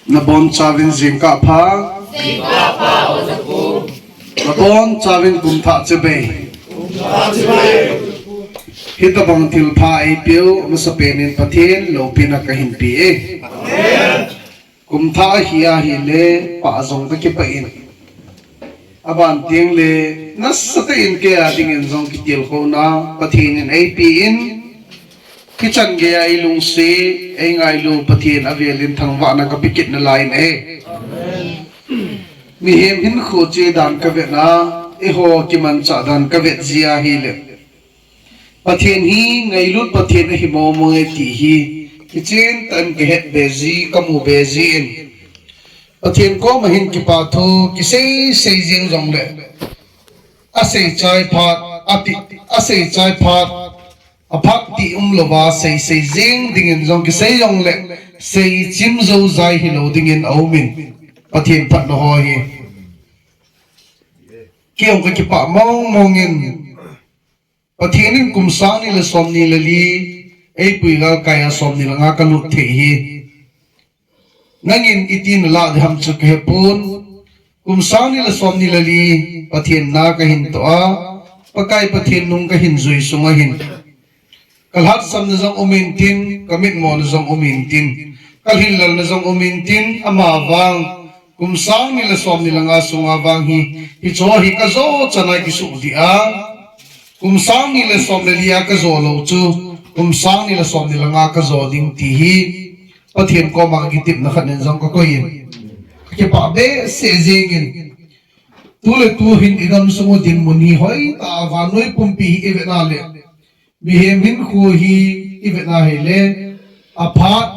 na bon chavin zingka pha na bon chavin kumtha chebe hita bang til pha ai piu masapenin pathin lopina kahin pi e kumtha hiya hi le pa zong ka ki pa in aban tiang le nasate in ke ading in zong ki til ko na pathin in ai pi in kichan ge ai lung se ai ngai lu pathin avelin thangwa na ka pikit na line e mi hem hin kho che dan ka ve na e ho ki man cha dan ka ve zia hi le pathin hi ngai lut pathin hi mo mo e ti hi kichin tan ke het bezi kamu bezi in pathin ko mahin ki pa tho ki sei jing jong le a sei chai phat ati a sei chai phat aphat ti lova sei jing dingin jong ki sei jong le sei chim zo zai hi lo dingin aumin pathin phat no ho hi kiong ka ki pa mong in pathinin kumsang ni la som ni la li ei pui ga kaya som ni la nga ka lut the hi nangin itin la dham chu ke pun kumsang ni la som ni la li pathin na ka hin to a pakai pathin nung ka hin zui sunga hin kalhat sam na jong umin tin kamit mo na jong umin tin kalhin lal na jong umin tin ama wang kumsang ni la som ni la nga sunga wang hi cho hi ka zo chana ki su di a kumsang ni la som le lia ka zo lo chu kumsang ni la som ni la nga ka zo ding ti hi pathin ko ma ki tip na khanen jong ko yin ke pa be se jengin tu le tu hin idam sungo din muni hoi ta wa noi pumpi e ve na le bihem hin khu hi e ve na he le aphat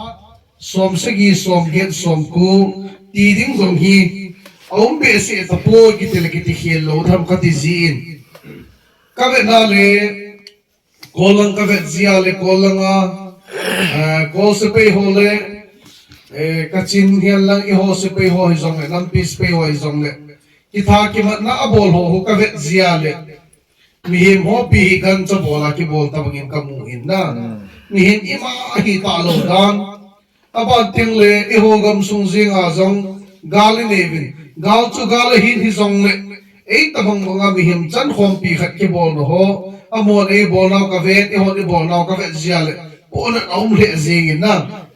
som se gi som get som ku ti ding jong hi aum be se ta po ki te le ki ti khel lo tham ka ti zin ka ve na le kolang ka ve zia le kolanga ko se pe ho le ka chin hian lang i ho se pe ho hi zong le nam pis pe ho hi zong le ki tha ki mat na abol ho ka ve zia le mi him ho pi gan cha bola ki bol ta bangin ka mu in na mi him ima hi ta lo dan aba ting le i ho gam sung jing a zong gal nevin gal chu gal hin hi zong le ei ta bang banga mi him chan khom pi khat ki bol no ho amon ei bol naw ka ve e ho ni bol naw ka ve zia le on aum le jing in na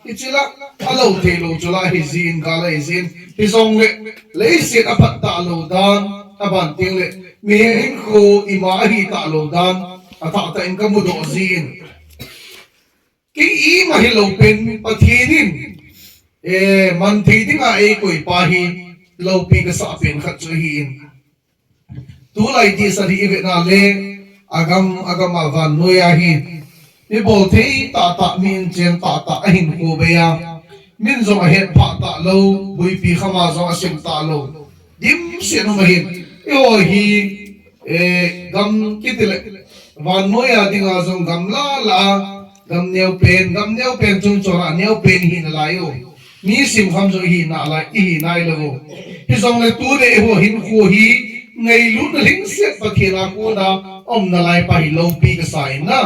ichila alo the lo chula hi zin gal hi zin hi zong le sit apat ta lo dan aban ting le mi hin ko ima hi ta lo dan ata ta in ka mu do zin ki i ma hi lo pen pathinin man thi ding a e koi pa hi lo pi ka sa pen khat chu hi in tu lai ti sa ri ve na le agam avan no ya hi ni bol thei ta min chen ta hin ko be ya min zo a het pha ta lo bui pi khama zo a sim ta lo dim se no ma hin yo hi gam kitile van no ya ding a zong gam la gam neo pen chung chora neo pen hi na la yo mi sim kham zo hi na la hi nai lo hi zong le tu de ho hin ko hi ngai lu na ling se pathina ko na om na lai pa hi lo pi ka sai na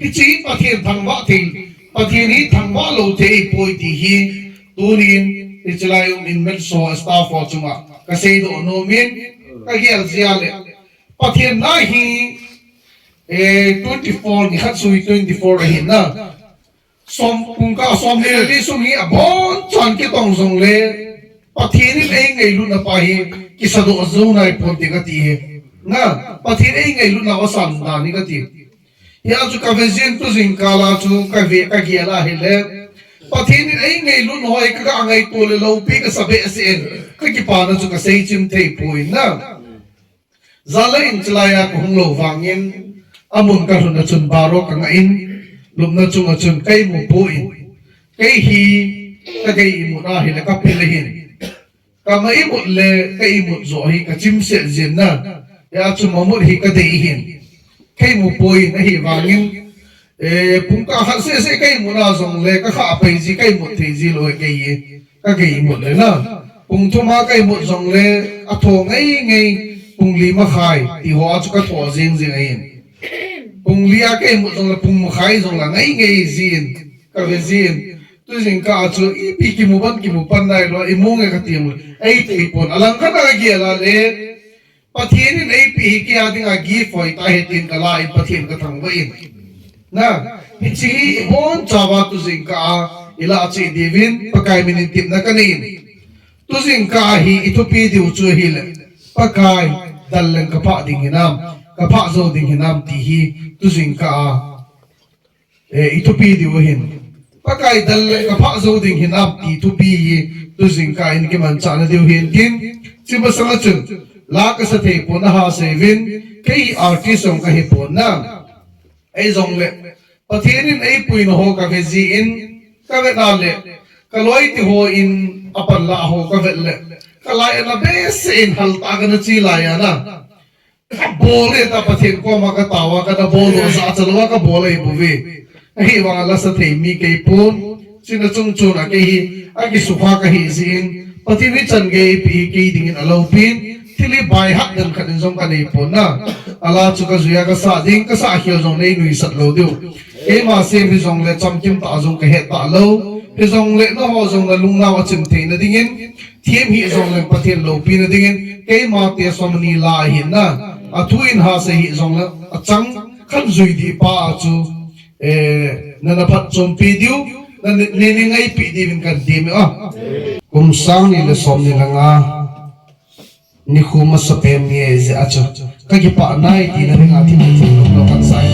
ki chi pathin thangwa thing pathin hi thangwa lo the poi ti hi tunin ichlai in men so staff for chunga ka sei do no min ka hial zia le pathin na hi 24 ni khat sui 24 hi na som kung ka som le li sum hi abon chan ki tong song le pathin ni ei ngai lu na pa hi ki sa do zo nai pon ti ka ti he na pathin ei ngai lu na wa san da ni ka ti ya chu ka vezin tu zin kala chu ka ve ka giala he le pathin ei ngai lu no ai ka ngai to le lo pi ka sabe sen ka ki pa na chu ka sei chim thei pui na zala in chlaya ko hung lo wangin amun ka hun na chun baro ka nga in lum na chung a chun kai mu pui kai hi ka kai mu na hi le ka pe le hin ka mai mu le kai mu zo hi ka chim se zin na ya chu mo mu hi ka dei hin kai mu pui na hi wangin pung ka han se kai mu na zong le ka kha pe ji kai mu thei ji lo kai ye ka kai mu le na pung thuma kai mu zong le a tho ngai pung li ma khai ti ho chu ka tho jing ai pung lia kai mu zong le pung khai zong la ngai zin ka ve zin tu jing ka chu ipi ki mu pan nai lo imung e katim ei te pon alang kana gi ala le pathin ei pi ki ading a gi foi ta hetin kala i pathin ka thang in na chi bon chawa tu jing ka ila chi divin pakai min tim na kanin tu jing ka hi itu pi diu chu hi le pakai dal leng ka pa ding hinam ka pa zo ding hinam ti hi tu jing ka itu pi diu hin pakai dal ka pha zo ding hin ap ti tu pi tu jing ka in ke man cha na deu hin tin chi ba sang chun la ka sa the pon ha se vin kei artist ong ka hi pon na ei zong le pathirin ei pui no ho ka ve ji in ka ve na le ka loi ti ho in apan la ho ka ve le ka lai na be se in hal ta ga na chi la ya na ka bole ta pathin ko ma ka tawa ka da bolo sa chalwa ka bole bu ve hi wang la sa thei mi ke pun sina chung chu na ke hi a ki sufa ka hi zin pati ni chan ge pi ke ding in alo pin thili bai hak dan khan jong ka nei pon na ala chu ka zuya ka sa ding ka sa hi jong nei nui sat lo du e ma se bi jong le cham kim ta jong ka he ta lo he jong le no ho jong la lung na wa chim the na ding in thiem hi jong le pati lo pi na ding in ke ma te som ni la hin na a thu in ha se hi jong la a chang khan zui di pa chu na napat som pidiu na niningay pidivin kan dimi kung sang nila som nila nga ni kuma sa pemye zi acho kagipa na iti na rin atin itin kan say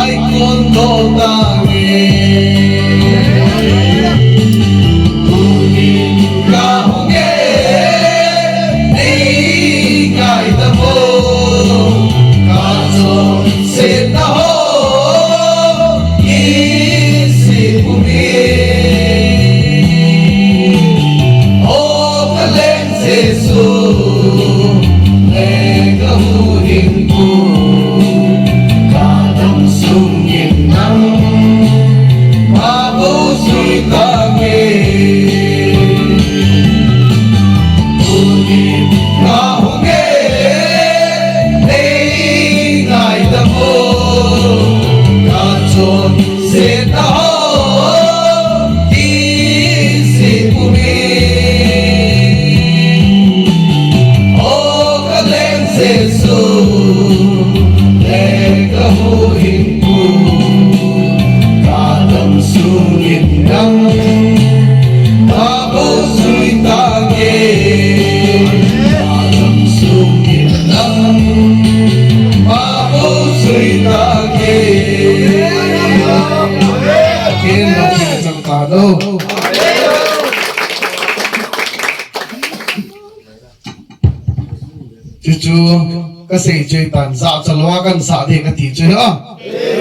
Ai con đô ta chú cái sự chơi tàn dạ cho loaกันสาเด็กที่chơiอ่ะ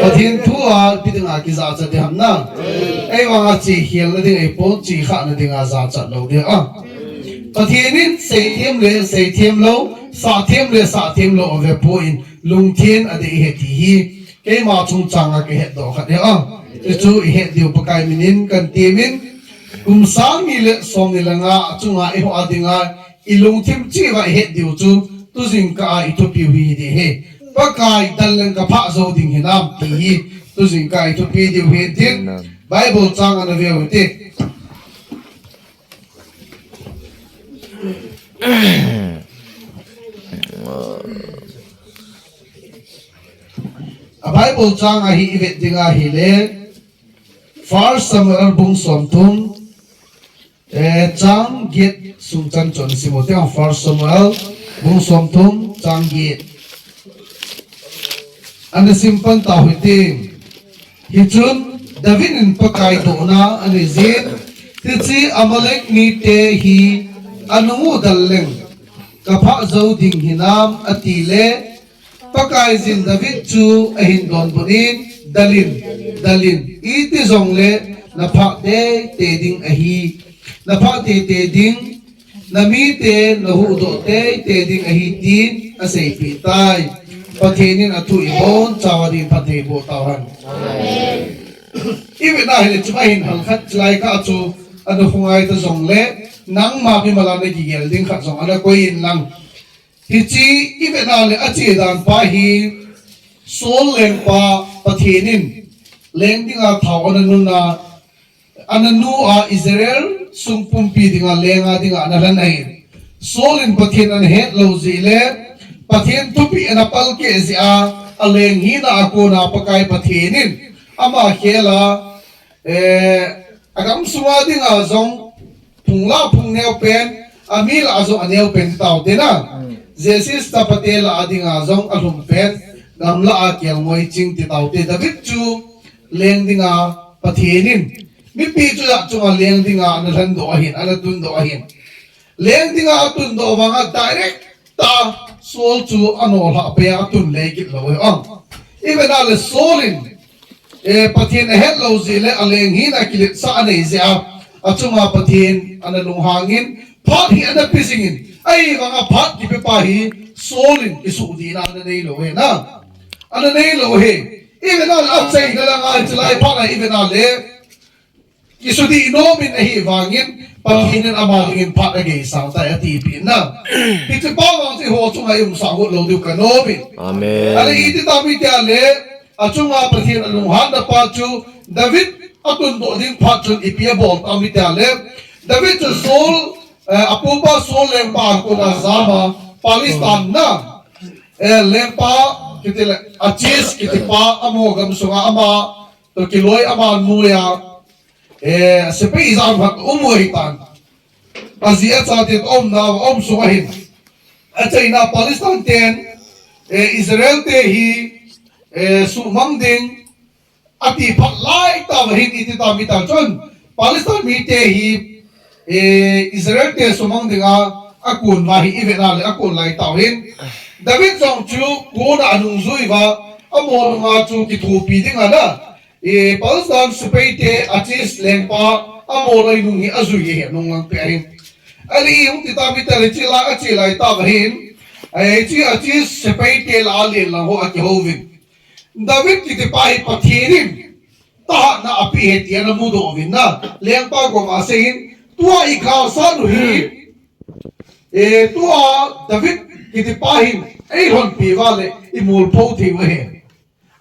พอทิ้งทั่วพี่ถึงอากิdạจะเดี๋ยวนะไอ้วางจีเฮียนแล้วถึงไอ้ปนจีข้านั่นถึงอาdạจะเราเดียวอ่ะพอทิ้งนี่เสียเทียมเลยเสียเทียมเราสาเทียมเลยสาเทียมเราเอาไว้พูดลุงเทียนอะไรเหตุที่แกมาชงจังอะแกเหตุดอกขัดเดียวอ่ะจู่เหตุเดียวปากายมินินกันเตียมินกุมสามีเลยสองนี่ละงาจุงอาไอ้หัวดิ่งอาอีลุงเทียมจีว่าเหตุเดียวจู่tu jing ka itu piwi di he pakai dalang ka pha zo ding hinam ti tu jing ka itu pi di he tin bible chang an ve te a bible chang a hi ve dinga hi le first Samuel bung som tum chang get sung chan chon simote first Samuel bung som thum changi ane simpan ta huiti hi chun David in pakai do na ane zin tichi Amalek ni te hi anu daleng kapha zo ding hinam atile pakai zin David chu ahin don bunin dalin iti zongle na pha te ding ahi na pha te ding nami te nahu do te ding ahi tin asay pitay pathenin atu ibon chawadin pathe bo tawan amen ibe na hele chumahin halkhat chlai ka chu anu hungai ta zongle nang ma bi malane gi gel ding khat zong ana koin lang hichi ibe na le achi dan pa hi sol leng pa pathenin leng dinga thawana nuna ananu a Israel sungpum pi dinga lenga dinga nalan ai solin pathin an het lo zile pathin tupi anapal ke zia aleng hi na ako na pakai pathinin ama khela agam suwa dinga zong pungla pungneu pen amil azo aneu pen taw dena jesis tapatela adinga zong alum pen gamla a kyal moi ching ti taw te David chu leng dinga pathinin mi pi chu ya chu leng dinga na ran do ahin ala tun do ahin leng dinga tun do wanga direct ta sol chu anol ha pe atun le ki lo ong even ale solin pathin het lo zile aleng hi na kilit sa anei zia achunga pathin analung hangin phat hi ana pisingin ai wanga phat ki pe pa hi solin isu di na nei lo he na ana nei lo he even al atsai na lang al chlai phat na even ale kisudi inomin na hi wangin pathinin amalingin phat age sang ta ati pin na ti pa wang si ho chunga yung sangot lo du kanomin amen ale iti tabi ti ale achunga pathin alung han na pa chu David atun do ding phat chun ipia bol tabi ti ale David chu sol apupa sol leng pa ko na zama Palestine na leng pa kitile achis kitipa amo gam sunga ama to kiloi ama nuya sepe izam hat umuhitan azia chatit na suwahin achai na Palestine ten Israel te hi sumang ding ati phatlai ta wahin iti ta mitan chon Palestine mi te hi Israel te sumang dinga akun wahi evena le akun lai tawin David song chu ko na anung zui ba amon nga chu ki thupi dinga na Palestine supaite achis lengpa amolai nungi azui he nungang perin ali yung titabi tale chila achilai tabahin ay chi achis supaite la alin lang ho at Jehovin David kitipahi pathinin ta na api het ya na mudo vin na leng pa ko ma sein tua I kha sa nu hi tua David kiti pahin ei hon pi wale I mul pho thi we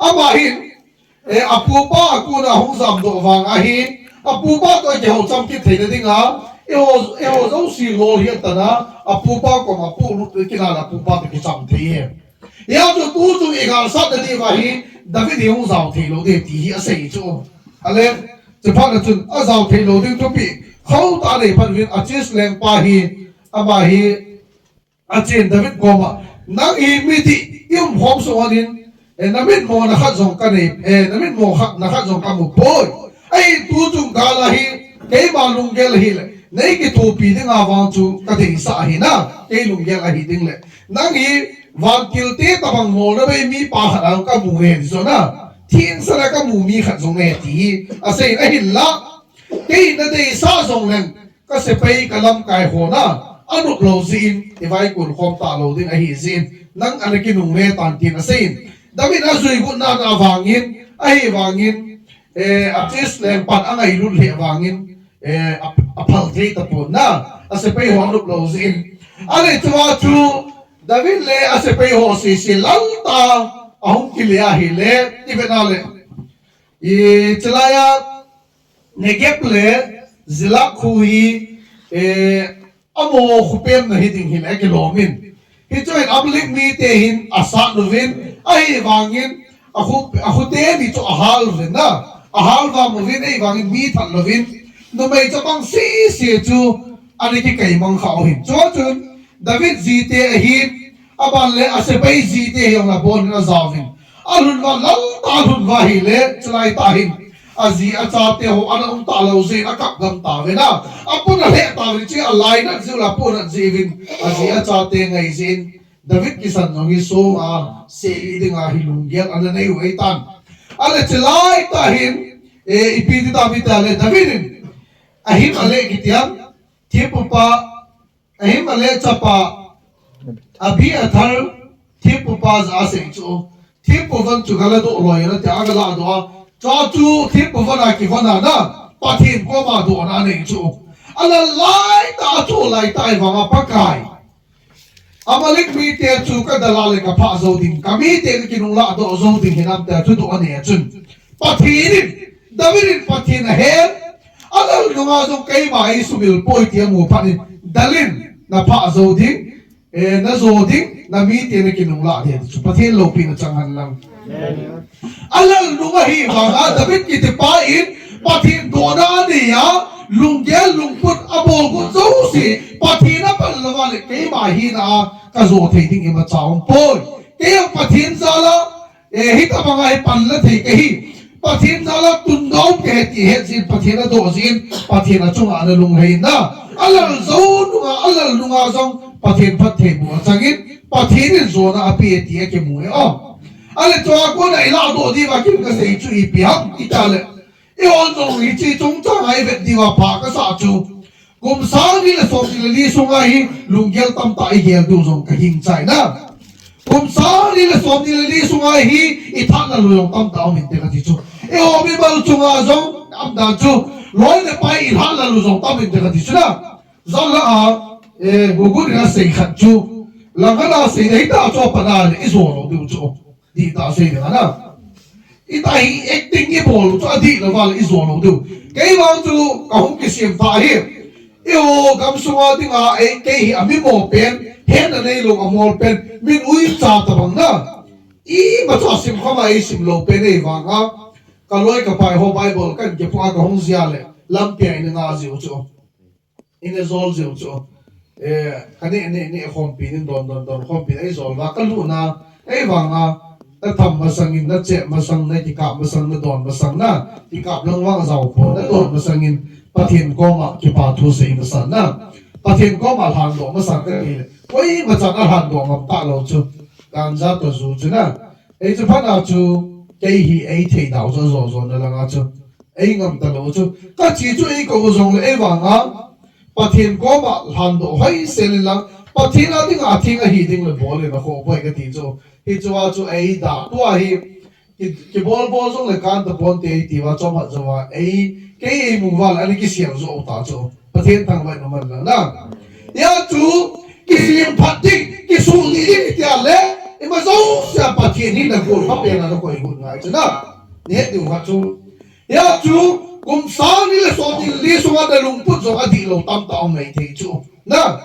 ama hin apu pa ku na hung zam do wang a hin apu pa to je ho cham ki thei na dinga eo zo si lo hi ta na apu pa ko ma pu lu ki na apu pa ki cham thei he ya to tu tu I kha sa da di wa hi David hung zam thei lo de ti hi a sei chu aleจะพักจนอาสาวเทโลดิ้งทุกปีเขาตาเลยพันวินอาชีสแรงปาฮีอามาฮีอาเจนดาวิดกอมานักอีมิติยิ่งพร้อมสวรรค์นักมิดโมนักขัดสงกันนักมิดโมนักขัดสงกันมุกโอยไอ้ตัวจุงกาลาฮีเกี่ยมาลุงเกลฮีเลยในกิทูปีดิ้งอาวังจูกติสาฮีนะเกี่ยลุงเกลฮีดิ้งเลยนักอีวันกิลเตตบังโมนะไม่มีปาหลังกับมูเห็นส่วนนะ天上那个母米很重要的，所以那hin啦，给那的啥重人，个是被个lâm解火呐，安陆老先，你外国红大楼的那些先，能安那个农业当天那先，但是那水果那黄银，黄银，啊这是连办安那一路连黄银，跑腿的本呐，是被黄陆老先，安尼抓住，但是嘞是被火是老大。ahong kilya hile ibenale chelaya negeple zila khui amo khupem na hiding hile kilomin hichoin ablik mi te hin asa novin ai wangin aku te ni to ahal na ahal wa movin ai wangin mi than lovin no mai chapang si chu ani ki kai mang khao hin cho chun David zite hin aban le asepai zite yong na bon na zawin alun wa lal talun wa hi le chlai ta hin azi achate ho ana ta lo zin akap gam ta ve na apun le ta ri chi alai na zu la pun zivin azi achate ngai zin David kisan no hi so a se ding a hi lung gel ana nei wei tan ale chlai ta hin ipidi ta bi ta le David ahim ale kitiam thipupa ahim ale chapa Abi athar thipupa za se chu thipuvan chu gala do loi na ta gala do cha chu thipuvan a ki vana na pathin ko ma do na nei chu ala lai ta chu lai tai wanga pakai amalik mi te chu ka dalale ka pha zo din kami te ki nung la do zo din hinam ta chu do ane chun pathin David pathin he ala lunga zo kai mai sumil poi ti mu phanin dalin na pha zo din na zo ding na mi te na kinungla de chu pathin lo pi na changhan lang alal lunga hi wa David ki te pa in pathin do na ni ya lunggel lungput abol ko zo si pathin na pal lawa le ke ma hi na ka zo thei ding ima chaung poi ke pathin zala hi ta banga hi pan la thei ke hi pathin zala tun dau ke ti he sin pathin na do sin pathin na chunga na lung hei na alal zo lunga zong pathin pathin mo changin pathin zona api ti ke mu o ale to ko na ila do di wa kim ka sei chu I piam itale e on zong hi chi chung chang ai vet di wa pa ka sa chu kum sa ni le so ni li sunga hi lunggel tam ta I gel du zong ka hing chai na kum sa ni le so ni li sunga hi I than na lu yong tam ta min te ka ti chu e o mi bal chunga zong am da chu loi le pai I than na lu zong tam min te ka ti chu na zong la a gugu na sei khat chu langana sei dei ta cho pana ni zo lo du chu di ta sei na na I ta hi acting ni bol chu di la wal I zo lo du kei wang chu ka hong ki sim ta hi yo gam sunga ding a ke hi ami mo pen hen na nei lo amol pen min ui cha ta bang na I ma cha sim kha mai sim lo pen ei wanga ka loi ka pai ho bible kan ke pa ka hong zia le lam pe ai na zi chu ine zol zi chu kani ne khom pi nin don khom pi ai zol wa ka lu na ai wanga ta tham ma sangin na che ma sang na ki ka ma sang na don ma sang na ki ka lang wang zau po na don ma sangin pathin ko ma ki pa thu sei ma san na pathin ko ma han do ma sang ka ni koi ma chang a han do ma ta lo chu kan za to zu chu na ai chu pha na chu ke hi ai thei dao zo na la nga chu ai ngam ta lo chu ka chi chu ai ko zong le ai wanga pathin ko ma han do hai sel lang pathin a ding a thing a hi ding le bol le na ko bai ka ti chu hi chu a chu ai da to a hi cái bol trong lại can tập bol thì và cho mặt cho mà ấy cái mùng vào lại cái xiềng rộ ta choประเทศทางไปnó mình là na ya chú cái xiềng phát đi cái số lý thì là em mà giống sẽ phát hiện đi là cuộc pháp bên là nó có một ngày chứ na nhé điều phát chú ya chú cũng sáng đi là số thì lý số mà đại lùng phút số mà đi lâu tam tao mấy thì chú na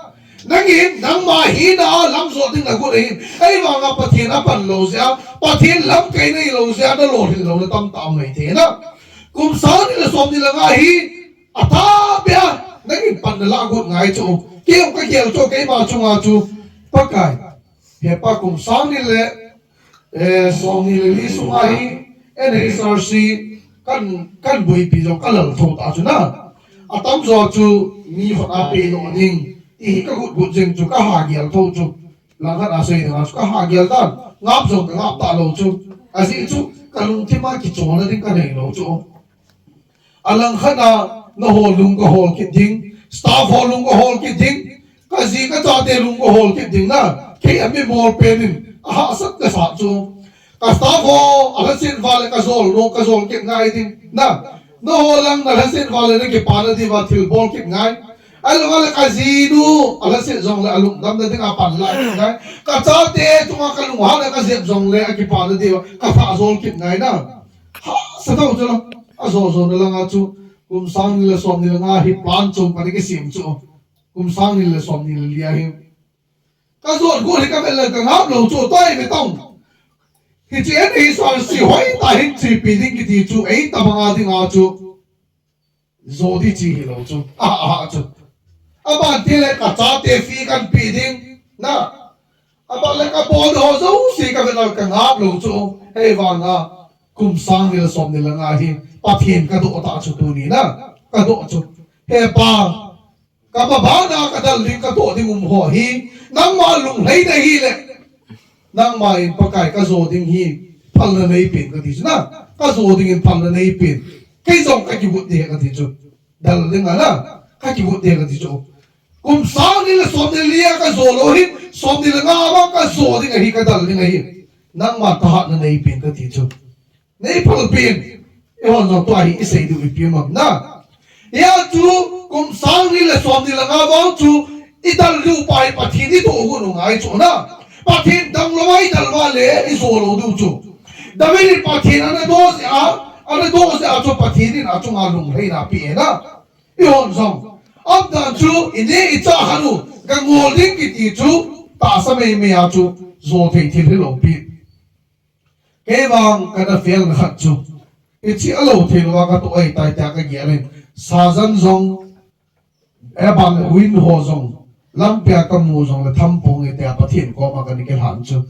nang in nang ma hi na lam zo ding la gu re ai wa nga pathian a pan lo sia pathian lam kai nei lo sia da lo hin lo na tam tam nei the na kum sa ni la som ni la nga hi ata bia nang in pan la gu ngai chu ke ka ke cho ke ma chu nga chu pa kai he pa kum sa ni le som ni le li su nga hi NHRC kan bui pi zo ka la tho ta chu na atam zo chu mi hot a pe lo ding thì các hụt hụt rừng chú các hà giel thâu chú là các à xây là các hà giel ta ngáp rồi ngáp tạ lầu chú à gì chú cả lùng thêm mai kí chỗ nó đến cái này lầu chú à lần khác là nó hồ lùng cái hồ kịp dính staff hồ lùng cái hồ kịp dính cái gì cái trò tiền lùng cái hồ kịp dính na khi em bị mồi penin à sắc cái sạ chú cái staff hồ à xin vào cái zol kịp ngay đi na nó hồ lăng là xin vào cái cái pan đi vào thiếu ball kịp ngay alo ala kazidu ala se zong le alum dam da dinga pan la ngai ka cha te tunga ka lung ha ka zep zong le ki pa de ka fa zol kip ngai na ha sa to jo a zo le nga chu kum sang ni le som ni nga hi plan chu pa ke sim chu kum sang ni le som ni le lia hi ka zo go hi ka be le ka ngap lo chu toi me tong hi chi en hi so si hoi ta hin chi pi ding ki ti chu ei ta ma ding a chu zo di chi hi lo chu a chu aban tile ka cha te fi kan pi ding na aban le ka bod ho zo si ka vela ka ngap lo chu hei wa nga kum sang ni som ni la nga hi pathian ka do ta chu tu ni na ka do chu he pa ka ba na ka dal ling ka do ding ho hi nang ma lung hei na hi le nang ma in pa kai ka zo ding hi phal na nei pin ka ti na ka zo ding in phal na nei pin cái dòng cái gì vụ địa cái gì chứ dal ding na cái gì vụ địa cái gì chứ kum sang ni la som ni lia ka zo lo hi som ni la nga ba ka zo ding hi ka dal ding hi nang ma ta na nei pin ka ti chu nei phal pin e hon no to ai i sei du pi ma na ya chu kum sang ni la som ni la nga ba chu i dal lu pai pa thi ni to gu no ngai chu na pa thi dang lo ai dal wa le i zo lo du chu da ve ni pa thi na do se a chu pa thi ni na chu nga lung hei na pi na i hon song अब दांचू इन्हें इच्छा हनु गंगोलिंग की तीचू तासमे में आचू जोते थी लोपी केवांग कना फेल नखचू इची अलो थे लोगा तो ऐ ताई त्या का गेलें साजन जोंग एबांग विन हो जोंग लंप्या कमू जोंग ले थम्पोंग इत्या पथिन को मा कनि के हांचू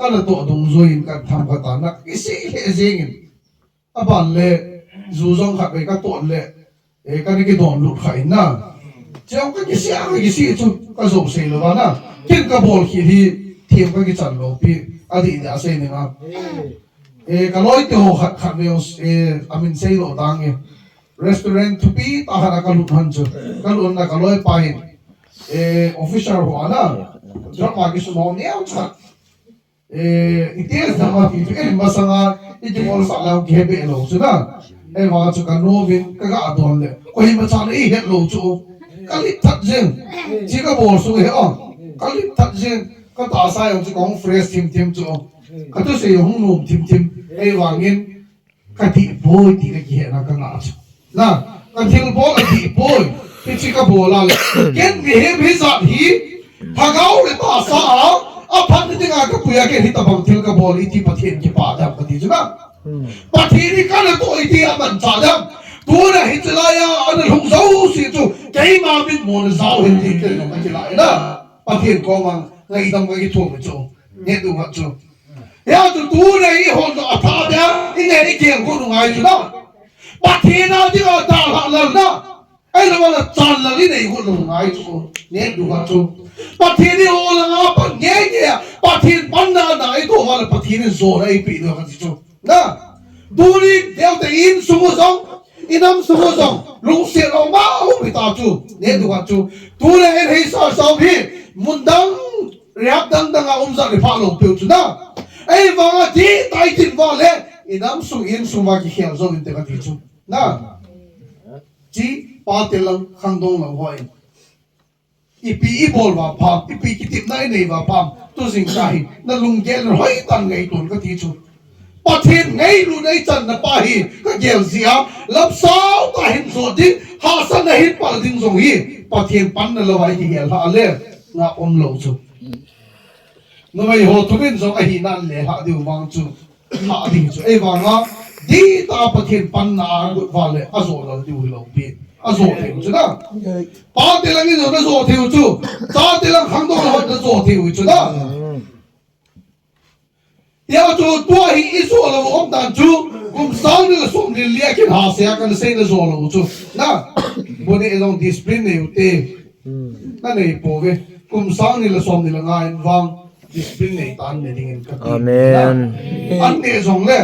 कना तो दुंग जोइन का थम का ताना इसी ले जेंगिन अबान ले जू जोंग खा पे का तो ले cái này cái đòn lụt khởi na treo cái xe chú cái dầu xe lo na cái bol thì thêm cái chân lo pi đi đã xe này mà cái lối tiêu khát nhiều amin xe lo tang e restaurant to pi ta hara cái lụt han chú cái lụt na cái lối pain official hoa na cho mà cái số nó neo chắc itias na ma pi cái mà sang cái bol sa lao cái be lo chú na ai mà chú cái novin cái adon le coi mà chán ấy hết lâu chú cái lít thật riêng chỉ có bổ sung hết cái lít thật riêng cái ta sai ông chú con fresh thêm chú cái tôi sử dụng nôm thêm ai vàng in cái thịt bôi thì cái gì là cái nào chú na cái thịt bôi là thịt bôi cái chỉ có bổ là cái gì hết bây giờ thì thằng áo để ta sao phát đi cái bùi cái thịt bằng thịt cái bôi thì bắt hiện cái bát đam cái gì chú na bắt hiện đi cái là tôi thì ăn bẩn chả đam tôi là hết lại anh không giấu gì chú cái mà biết muốn giấu hết thì cái nó cái lại đó bắt hiện có mà ngay trong cái thuốc của chú nghe được không chú ya tôi này hồn nó thà đấy cái này cái chuyện của nó ngay chú đó bắt hiện nào thì nó ta lại lần đó ai là chán là cái này của nó ngay chú nghe được không chú bắt hiện đi hồn là ngáp nghe bắt hiện bắn ra này tôi mà là bắt hiện rồi này bị được không chú đó tôi đi theo cái in số xong inam sumo song lung se lo ma hu bi ta chu ne du ka chu tu le en hei sa sa bi mun dang riap dang dang a za le pha lo pe chu na ai wanga di tai tin wa le inam sung in suma ki khel zo in te ka ti chu na chi pa te lang khang dong lang hoi ipi i bol wa pa ipi ki tip nai nei wa pam tu sing sai na lung gel hoi tan ngai tun ka ti chu pa thiên ngay lu nei chan na pa hi ka gel zia lap sao ta hin zo di ha san na hin pal ding zong hi pa thiên pan na lo ai ki gel ha le nga om lo chu no mai ho tu bin zong a hi nan le ha diu wang chu ha ding chu e wa nga di ta pa thiên pan na gu wa le a zo lo diu lo bi a zo theu chu na pa te lang ni zo na zo theu chu ta te lang khang do lo na zo theu chu na ya chu tua hi isu lo om dan chu sang ni som ni lia kin ha se kan se na zo lo chu na bo ni long discipline ne te na nei po ve sang ni la som ni la ngai wang discipline ne tan ne ding ka Amen. an ne zong le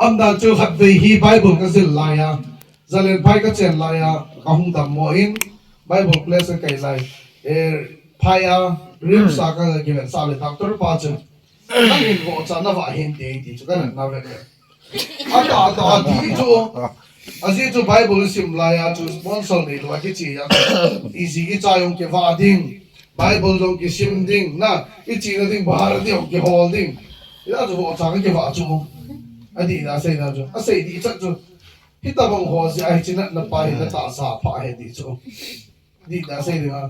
am dan chu khat ve hi bible ka zil la ya zalen phai ka chen la ya ka hung dam mo in bible class ka lai phai ya rim sa ka given sa le doctor pa chu na hin wo cha na wa hin de di chu ka na ve ata di chu azi chu bible sim la ya chu sponsor ni lo ki chi ya easy ki cha yong ke wa ding bible dong ki sim ding na ki chi na ding bahar ding ki hol ding ya chu wo cha ke wa chu adi na sei na chu a sei di cha chu hita bang ho si ai chi na pa hi na ta sa pha he di chu di na sei ding a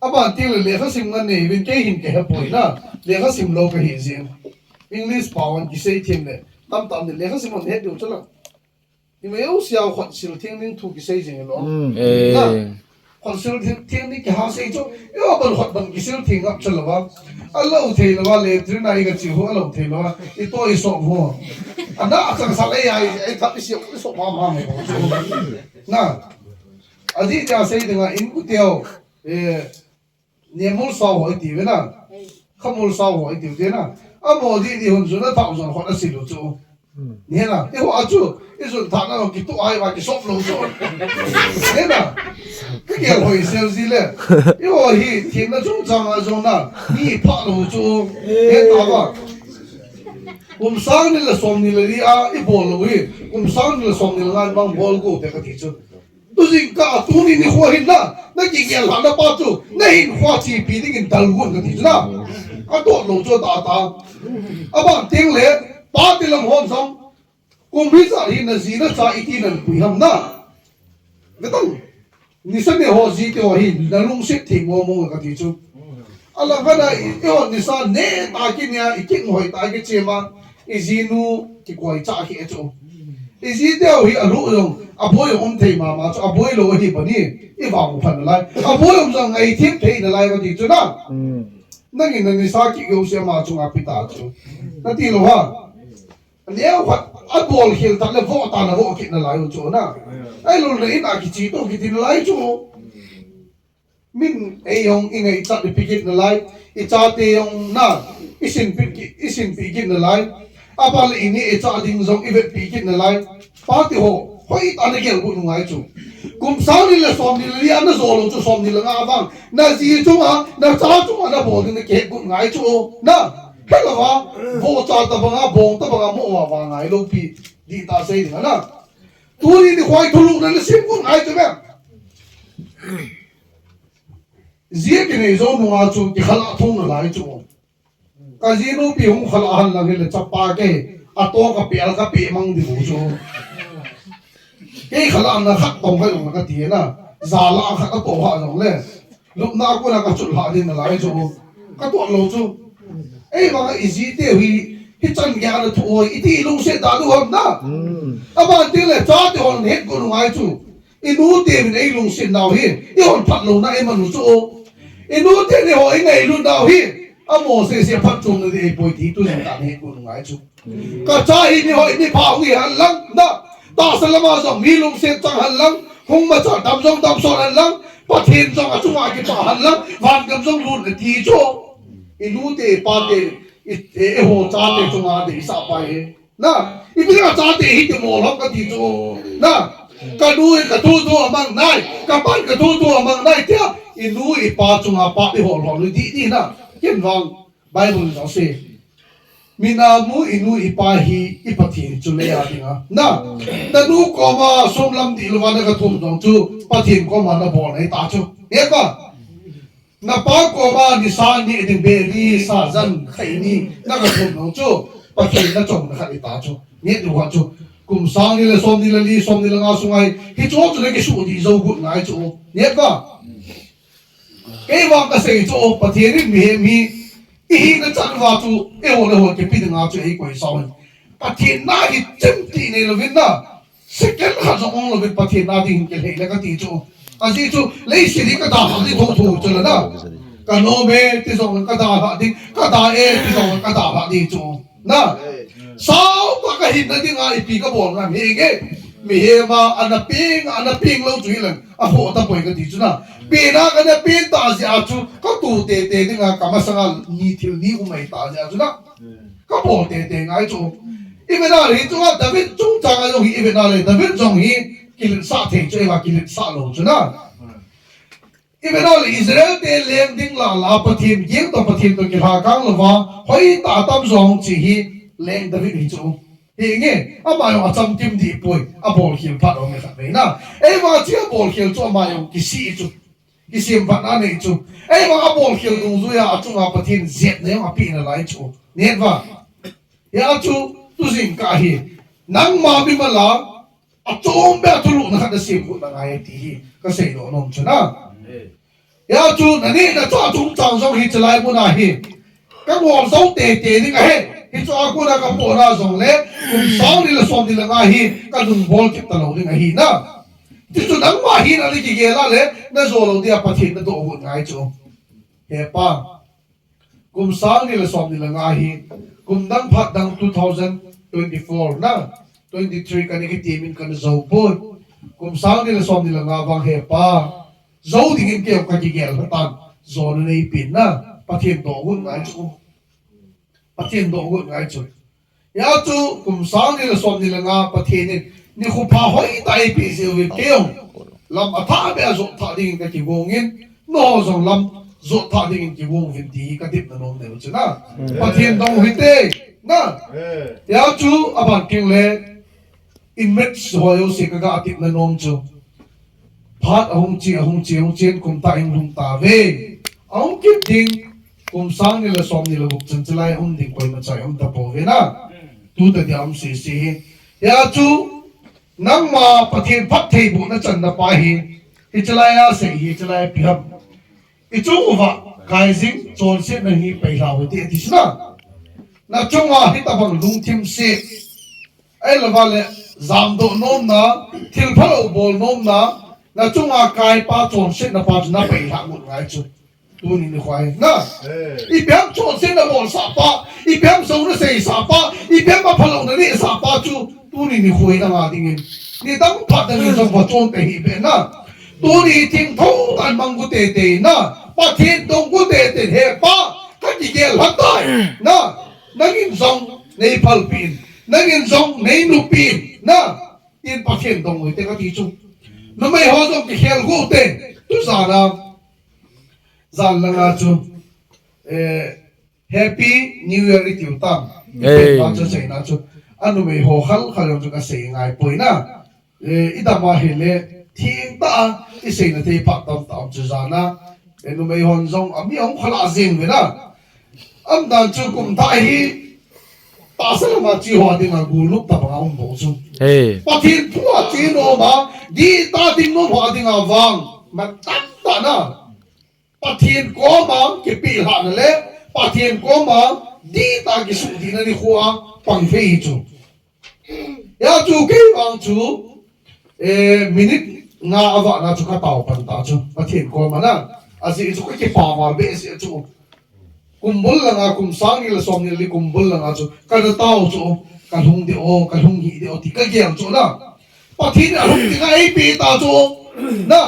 aba ti le kha sim ngan nei win ke hin ke ha poi na le kha sim lo ka hi zin english pawan ki sei thim le tam tam le kha sim on he du chala ni me u sia khot sil thing ning thu ki sei jing lo na khot sil thing ni ki ha sei chu yo ban khot ban ki sil thing up chala ba allo thei lo ba le trin ai ga chi ho allo thei lo i to i so ho ana sang sa le ai thap si so ma ma me na adi ja sei dinga in ku teo niemul sao hỏi tiêu na không mul sao hỏi tiêu thế na à bộ đi hôn số nó tạo ra họ đã xịt được chỗ nhé na cái họ chú cái số thằng nào cái tụ ai và cái shop lâu rồi nhé na cái kiểu hồi xưa gì lệ cái họ hi thiên nó trung trang ở chỗ na đi phá lâu chỗ nhé ta ba sang ni là som ni là đi à cái ball lâu hi sang ni là som ni là ngang bang ball go thế cái gì chứ tôi xin cả tu ni ni hoa hin na chỉ nghe là nó bao chú na hin hoa chỉ bị đi cái đầu quân cái gì na à tổ lâu cho ta ta à bạn tiếng lệ ba tiếng làm hôn xong cùng biết sao hin là gì nó sai ít là quỷ hầm na cái tông ni sân này hoa gì thì hoa hin là lung xếp thì mua mua cái gì chứ à là cái này cái hoa ni sa nè ta cái nhà ít cái ngồi ta cái chế mà cái gì nu cái quay trả cái chỗ cái gì đều hi ở lũ rồi à bố ông thầy mà cho à bố lo hi bani i vang phan lai à bố ông rằng ngày thiếp thầy là lai cái gì chứ na nang in ni sa ki yo se ma chung a pita chu na ti lo ha nếu what a ball hill ta le vo ta na vo ki na lai chu na ai lo le ina ki chi to ki tin lai chu min e yong in ai cha de pikit na lai I cha te yong na isin pikit na lai apa le ini e cha ding zong i ve pikit na lai pa ti ho hoi ta ne gel bu ngai chu kum sang ni le som ni li an zo lo chu som ni la nga bang na ji chu ma na cha chu ma na bo ni ke bu ngai chu na he la wa vo cha ta ba nga bong ta ba nga mo wa ngai lo pi di ta sei ni na tu ni hoi thu lu na le sim bu ngai chu ba zia ke ne zo nu nga chu ki khala thong na lai chu ka ji no pi hung khala han la le cha pa ke a to ka pe mang di bu chu cái khả năng là khắc tổng cái dùng cái tiền na giả la khắc cái tổ họ dùng lên lúc nào cũng là cái chuột họ đi là lại chỗ cái tổ lâu chỗ ấy mà cái gì thế vì cái chân nhà nó thôi ít đi lúc sẽ đã được không na à bạn tiếng là cho thì hòn hết của ngoài chỗ inu tiền ấy lúc sẽ nào hi cái hòn phật lâu na em mà lúc chỗ inu tiền này họ ấy ngày lúc nào hi à mồ sẽ phát trùng nó đi bồi tí tôi làm tạm hết của ngoài chỗ cái trái hi họ đi phao gì hẳn lắm na ta selama zong mi lung se chang han lang hung ma cha dam so han lang pa thin zong a chunga ki pa han lang van gam zong lu ti cho I lu te pa te e ho cha te chunga de sa pa e na I bi ga cha te hi te mo lom ka ti cho na ka nu ka tu amang nai ka pan ka tu amang nai tia I lu I pa chunga pa I ho lo lu ti na ken wang bible no se minamu inu ipahi ipathin chu le ya dinga na tanu koma somlam di lwana ka thum dong chu pathin koma na bol ai ta chu ne ka na pa koma ni sa ni ding be ri sa zan khai ni na ka thum dong chu pathin na chong na khai ta chu ne du wa chu kum sang ni le som ni le li som ni le nga sungai hi chu chu le ke su di zo gu ngai chu ne ka ke wa ka sei chu pathin ni miอีนั่นจันว่าจูเอวเลยหัวเก็บพี่ถึงอาจูไอ้กวยสาวปะเทียนนาที่เต็มตีในละวินนะสิ่งที่ข้าจะองละวินปะเทียนนาที่หินเกล็ดแล้วก็ตีจูอันที่จูเลยสิ่งที่กระดาษที่ถูกจูแล้วนะกันโนเมที่ส่งกระดาษที่กระดาษที่ส่งกระดาษที่จูนะสาวก็กระหินนั่นที่งานอีปีก็บอกนะมีเงี้ยมีเฮมาอันนั้นปิงเราจุยเลยอ่ะโหตะป่วยก็ตีจูนะปีน่ะกันเนี่ยปีนตาเสียจูก็ตูเตะที่งานกรรมสังฆนี่ที่นี่อุ้มไม่ตาเสียจูนะก็บอกเตะไงจูอีเวน่าเลยจูว่าดาวิดจงจังไงจูอีเวน่าเลยดาวิดจงฮีกินสาเทจูเอว่ากินสาโลจูนะอีเวน่าเลยอิสราเอลเตะเลี้ยงดิ้งลาปะทีมยิงตัวปะทีมตัวกินหากังละว่าหอยตาตั้มจงจีฮีเลี้ยงดาวิดฮีจูเฮ้ยงี้อามาอยู่อาจำทิมดีป่วยอาบอลเขียวพัดออกมาจากไหนนะเอ้ว่าที่อาบอลเขียวจูอามาอยู่กิซีจูกิซีมพัดนั่นเองจูเอ้ว่าอาบอลเขียวตรงจุยอาจูอาปะทีมเจ็ดเนี่ยอาปีนั่นไรจูเนี่ยว่าอย่าจูตุสิงกาฮีนังมาบิมาลาอาจูอมเบตุลุนักเดซิมกุนังไอทีฮีก็เสียโดนนมจูนะอย่าจูนั่นนี่นะจ้าจุงจังสองฮีจะไล่บุญอาฮีก็วอลสองเตะนี่ไงฮิตอากูนะกับปอนาสงเล่คุณสาวนี่ละสองนี่ละง่ายก็ดุงบอลเก็บตลอดนี่ง่ายนะที่สุดนั้นมาฮีนั่นที่เกล้าเลยนั่นโซโลที่อาปะทินนั่นตัวหุ่นง่ายจูเฮ้ป้าคุณสาวนี่ละสองนี่ละง่ายคุณดังพัดดัง2024นะ23กันนี่ที่ทีมินกันจะเอาปุ่นคุณสาวนี่ละสองนี่ละง่ายวังเฮ้ป้าจะเอาดิ่งเกี่ยวกับที่เกล้าตันโซนนี่ปินนะปะทินตัวหุ่นง่ายจูปะเทียนโดนง่ายจุดยาจูกุมสาวนี่ละสมนี่ละงาปะเทียนนี่ขุพาหอยตายปีเสียวเกี่ยวลำอัฐาเบียจดท่าดิ่งกันกี่วงเงินน้อจงลำจดท่าดิ่งกี่วงวินดีกันติดนั่นน้องเนี่ยจุดนะปะเทียนต้องหิเตนะยาจูอาบันกิงเล่อินเมตสวยสิกะกะติดนั่นน้องจูพัดหงจีกุมตาอิงลุงตาเวเอาคิดดิ่งกุมสังนี่ละสมนี่ละบุกจันทร์ไล่ดิ่งไปมาใจตะโพเวนะตูแต่เดียวสียาจูนังมาปะเทียนพัดเทบุนะจันนะไปฮิจไลอาเสียฮิจไลพิฮัมอิจูวะกายซิงโจนเสียนะฮิไปลาวเดียดิสนะนะจงว่าฮิตาบังลุงทิมเสียไอ้ละว่าเลยจามโดนมนะทิลพะโลบอลนมนะจงว่ากายป้าโจนเสียนะป้าจะน่าไปหาหมดไงจูตัวนี้นี่ควายนะอีเปียมโจนเส้นละบอลสาปะอีเปียมส่งละเสียสาปะอีเปียมมาพลังนั่นนี่สาปะจูตัวนี้นี่ควายนะมาดิ้งนี่ตั้งพัดนั่นนี่ส่งพอโจนเตะอีเปียนะตัวนี้ทิ้งทุ่งกันมังกุเตะนะปะเทียนตรงกุเตะเฮปะกันจีเกลหัดได้นะนักอินส่งในพัลปีนนักอินส่งในนุปีนนะยินปะเทียนตรงไว้แต่ก็ที่จูนั่นไม่หัวส่งที่เฮลกุเตะตุสานะจันลังอาจูHappy New Year ที่อยู่ตั้งเป็นวันจะเสียนะจูอันนู้นไม่หัวขันขันยังจะก็เสียง่ายป่วยนะอีดามาเห็นเลยทิ้งตาที่เสียนะที่พักตามจูจานะอันนู้นไม่หันจงอ่ะมีองค์ขลาซิงเว้ยนะอันนั้นจูกุมไทยตาเสลมาจีหัวดิ่งกูลุกตาบังองค์โบจูปะทินพัวจีโนมาดีตาดิ่งโนหัวดิ่งวังมันตั้งตานะปะเทียนก้มาเก็บปีหานั่นแหละปะเทียนก้มาดีตากิสุดีนั่นนี่ขัวปังเฟยจูยาจูเกี่ยวกับจูมินิงาอวะนะจูก็ตาวปันตาจูปะเทียนก้มานะอาศัยจูก็เก็บปามาเบสจูกุมบุลละงากุมสังนี่ละสมนี่ละกุมบุลละงาจูกันตาวจูกันหงเดียวกันหงหีเดียวที่ก็เกี่ยวจูนะปะเทียนหงที่ก็ไอปีตาจูนะ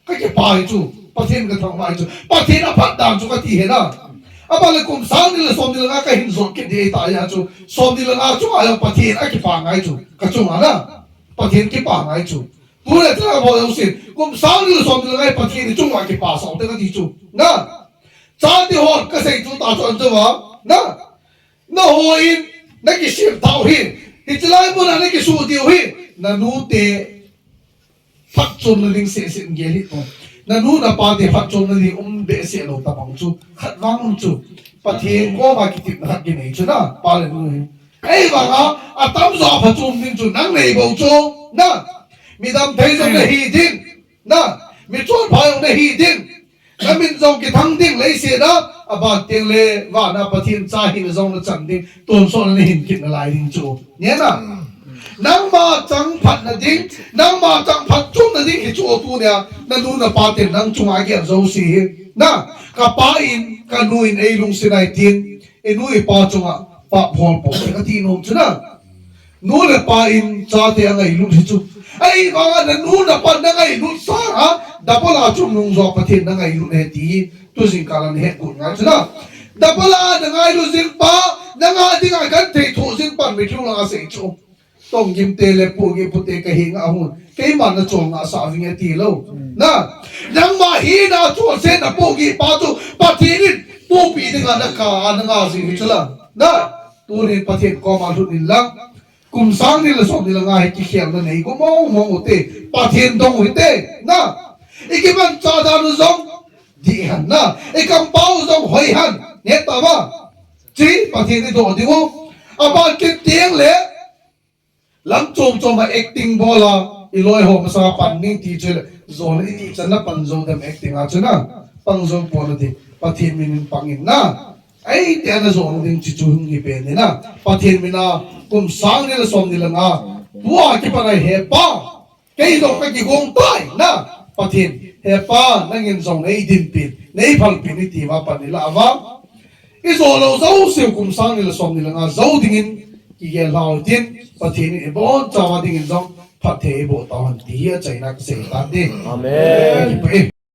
ก็เก็บปาจูปะเทียนก็ทำมาจูปะเทียนอภัดดามจูก็ที่เห็นนะอาบาลกุมสังนี่ละสมนี่ละงาก็หินสดเก็บดีตายาจูสมนี่ละงาจูอายุปะเทียนไอ้กี่ปางไงจูก็จูมานะปะเทียนกี่ปางไงจูตัวเนี่ยที่เราบอกอยู่สิกุมสังนี่ละสมนี่ละงาปะเทียนจูมากี่ปางสองเท่าที่จูนะจานที่หัวก็ใส่จูตาจูอันจูวะนะ na hoin nagisip tao hi itlay mo na nagisudiw hi nanute fakchon na ling sesin geli to nanu na pati fakchon na ling umbe se lo tapang chu khatwang chu pathian ko ma kitip na ginai chu na pale nu ai ba nga atam zo phachum ning chu nang nei bo chu na midam thei zo na hi din na mi chon phayong na hi din na min zo ki thang ding lei se da aba teng le wa na pathian cha hin zo na chan ding ton so na hin kit na lai ding chu ne na nang ma chang phat na ding nang ma chang phat chung na ding hi chu tu nya na nu na pa te nang chung a ge zo si na ka pa in ka nu in ei lung sinai tin e nu e pa chung a pa phol po ka ti nom chu na nu le pa in cha te ang ei lung hi chu ai ba na nu na pa na ngai lu sa ha da pa la chung nung zo pa the na ngai lu ne ti tu sing ka lan he ku nga chu na da pa la na ngai lu sing pa na nga ding a kan te thu sing pan mi thu la se chu tông kim tê lệ bùa cái bùa tê cái hình à hồn cái mà nó trộn à sao vinh tì lâu na nang mà hi na trộn sen na bùa cái bao tu bao thiên đi bùa bị cái ngà cả ngà gì hết là na tu nên bao thiên có mà luôn lăng cùng sáng đi là xong đi là ngay cái khéo là này có mong mong tê bao thiên đông hết tê na cái bạn cha ra nó giống đi hẳn na cái bao giống hỏi hẳn nhét tao ba chỉ bao thiên đi đồ đi không à bao cái tiếng lệ lắm chôm mà acting bola iloi hom sa pan ni teacher zone ni teacher na pan zone dem acting a chuna pang zone pon di pathin min pangin na ai te na zone ding chi chu ni pe ni na pathin min na kum sang ni la som ni la nga bua ki pa he pa ke do ka ki gong tai na pathin he pa nangin zone nei din pin nei phal pin ni ti wa pan ni la wa i zo lo zo se kum sang ni la som ni la nga zo dingin ki ge lao tin pathin e bon chawa ding in zong phathe bo ta han ti a chaina se ta de amen